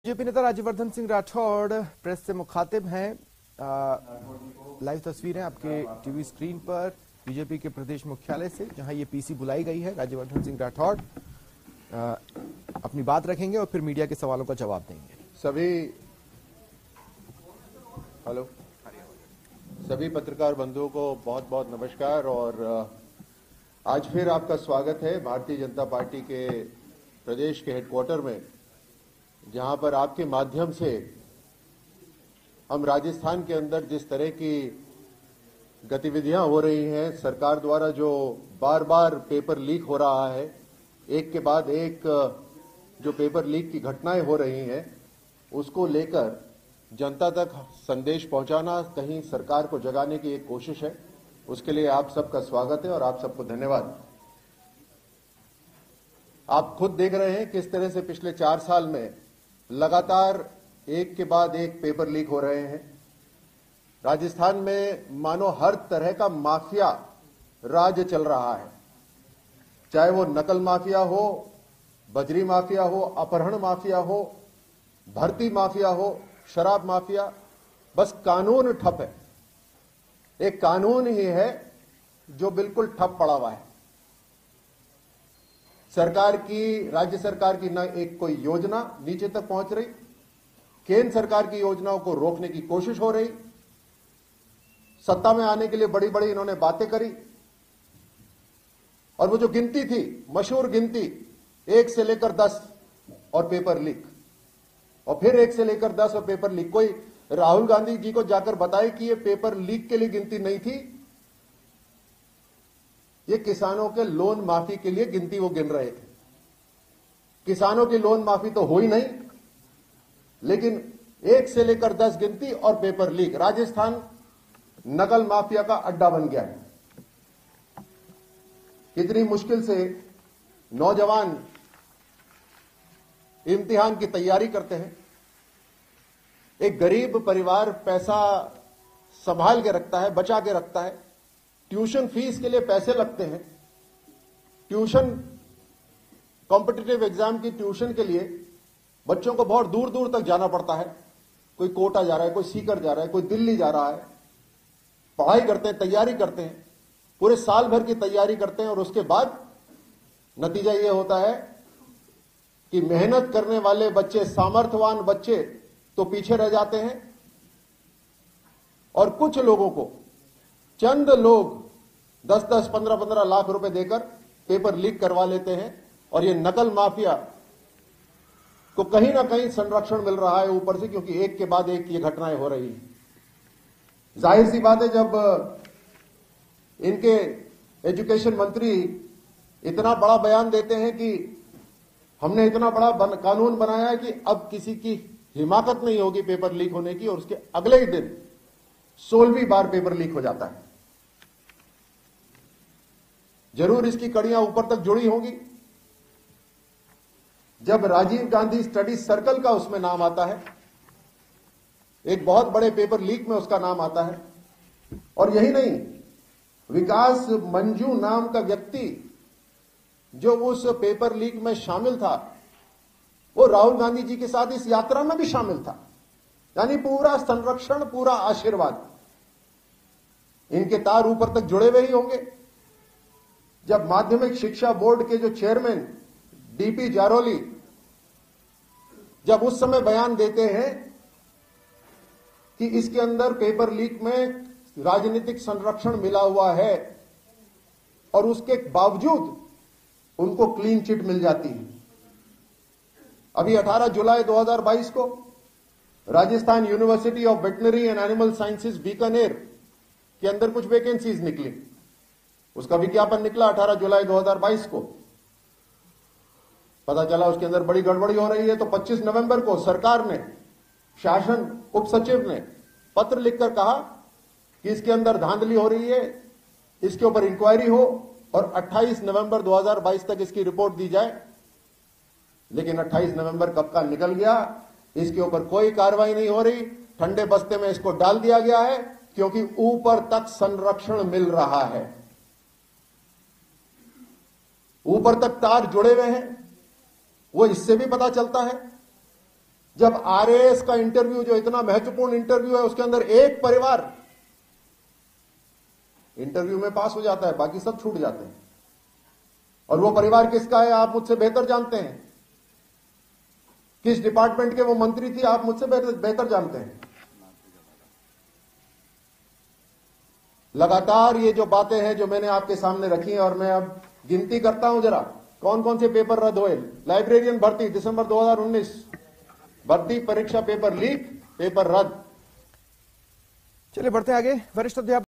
BJP नेता Rajyavardhan Singh Rathore press से मुखातिब हैं। लाइव तस्वीरें आपके टीवी स्क्रीन पर बीजेपी के प्रदेश मुख्यालय से, जहां ये पीसी बुलाई गई है। राज्यवर्धन सिंह राठौड़ अपनी बात रखेंगे और फिर मीडिया के सवालों का जवाब देंगे। सभी पत्रकार बंधुओं को बहुत बहुत नमस्कार। और आज फिर आपका स्वागत है भारतीय जनता पार्टी के प्रदेश के हेडक्वार्टर में, जहां पर आपके माध्यम से हम राजस्थान के अंदर जिस तरह की गतिविधियां हो रही हैं, सरकार द्वारा जो बार बार पेपर लीक हो रहा है, एक के बाद एक जो पेपर लीक की घटनाएं हो रही हैं, उसको लेकर जनता तक संदेश पहुंचाना, कहीं सरकार को जगाने की एक कोशिश है। उसके लिए आप सबका स्वागत है और आप सबको धन्यवाद। आप खुद देख रहे हैं किस तरह से पिछले 4 साल में लगातार एक के बाद एक पेपर लीक हो रहे हैं। राजस्थान में मानो हर तरह का माफिया राज चल रहा है, चाहे वो नकल माफिया हो, बजरी माफिया हो, अपहरण माफिया हो, भर्ती माफिया हो, शराब माफिया। बस कानून ठप है। एक कानून ही है जो बिल्कुल ठप पड़ा हुआ है। सरकार की, राज्य सरकार की न एक कोई योजना नीचे तक पहुंच रही, केंद्र सरकार की योजनाओं को रोकने की कोशिश हो रही। सत्ता में आने के लिए बड़ी बड़ी इन्होंने बातें करी, और वो जो गिनती थी, मशहूर गिनती 1 से लेकर 10 और पेपर लीक, और फिर 1 से लेकर 10 और पेपर लीक। कोई राहुल गांधी जी को जाकर बताए कि ये पेपर लीक के लिए गिनती नहीं थी, ये किसानों के लोन माफी के लिए गिनती वो गिन रहे थे। किसानों की लोन माफी तो हुई नहीं, लेकिन 1 से लेकर 10 गिनती और पेपर लीक। राजस्थान नकल माफिया का अड्डा बन गया है। कितनी मुश्किल से नौजवान इम्तिहान की तैयारी करते हैं। एक गरीब परिवार पैसा संभाल के रखता है, बचा के रखता है। ट्यूशन फीस के लिए पैसे लगते हैं। ट्यूशन, कॉम्पिटिटिव एग्जाम की ट्यूशन के लिए बच्चों को बहुत दूर दूर तक जाना पड़ता है। कोई कोटा जा रहा है, कोई सीकर जा रहा है, कोई दिल्ली जा रहा है। पढ़ाई करते हैं, तैयारी करते हैं, पूरे साल भर की तैयारी करते हैं, और उसके बाद नतीजा यह होता है कि मेहनत करने वाले बच्चे, सामर्थ्यवान बच्चे तो पीछे रह जाते हैं, और कुछ लोगों को, चंद लोग 10-10, 15-15 लाख रुपए देकर पेपर लीक करवा लेते हैं। और ये नकल माफिया को कहीं ना कहीं संरक्षण मिल रहा है ऊपर से, क्योंकि एक के बाद एक ये घटनाएं हो रही हैं। जाहिर सी बात है, जब इनके एजुकेशन मंत्री इतना बड़ा बयान देते हैं कि हमने इतना बड़ा कानून बनाया है कि अब किसी की हिमाकत नहीं होगी पेपर लीक होने की, और उसके अगले ही दिन 16वीं बार पेपर लीक हो जाता है। जरूर इसकी कड़ियां ऊपर तक जुड़ी होंगी। जब राजीव गांधी स्टडी सर्कल का उसमें नाम आता है, एक बहुत बड़े पेपर लीक में उसका नाम आता है। और यही नहीं, विकास मंजू नाम का व्यक्ति जो उस पेपर लीक में शामिल था, वो राहुल गांधी जी के साथ इस यात्रा में भी शामिल था। यानी पूरा संरक्षण, पूरा आशीर्वाद, इनके तार ऊपर तक जुड़े हुए ही होंगे। जब माध्यमिक शिक्षा बोर्ड के जो चेयरमैन डीपी जारोली जब उस समय बयान देते हैं कि इसके अंदर पेपर लीक में राजनीतिक संरक्षण मिला हुआ है, और उसके बावजूद उनको क्लीन चिट मिल जाती है। अभी 18 जुलाई 2022 को Rajasthan university of veterinary and animal sciences Bikaner के अंदर कुछ वैकेंसीज निकली। उसका विज्ञापन निकला 18 जुलाई 2022 को। पता चला उसके अंदर बड़ी गड़बड़ी हो रही है, तो 25 नवंबर को सरकार ने, शासन उप सचिव ने पत्र लिखकर कहा कि इसके अंदर धांधली हो रही है, इसके ऊपर इंक्वायरी हो, और 28 नवंबर 2022 तक इसकी रिपोर्ट दी जाए। लेकिन 28 नवंबर कब का निकल गया, इसके ऊपर कोई कार्रवाई नहीं हो रही। ठंडे बस्ते में इसको डाल दिया गया है, क्योंकि ऊपर तक संरक्षण मिल रहा है, ऊपर तक तार जुड़े हुए हैं। वो इससे भी पता चलता है जब आरएएस का इंटरव्यू, जो इतना महत्वपूर्ण इंटरव्यू है, उसके अंदर एक परिवार इंटरव्यू में पास हो जाता है, बाकी सब छूट जाते हैं। और वो परिवार किसका है आप मुझसे बेहतर जानते हैं। किस डिपार्टमेंट के वो मंत्री थी आप मुझसे बेहतर जानते हैं। लगातार ये जो बातें हैं जो मैंने आपके सामने रखी हैं, और मैं अब गिनती करता हूं जरा कौन कौन से पेपर रद्द हुए। लाइब्रेरियन भर्ती दिसंबर 2019, भर्ती परीक्षा पेपर लीक, पेपर रद्द। चलिए बढ़ते आगे। वरिष्ठ अध्यापक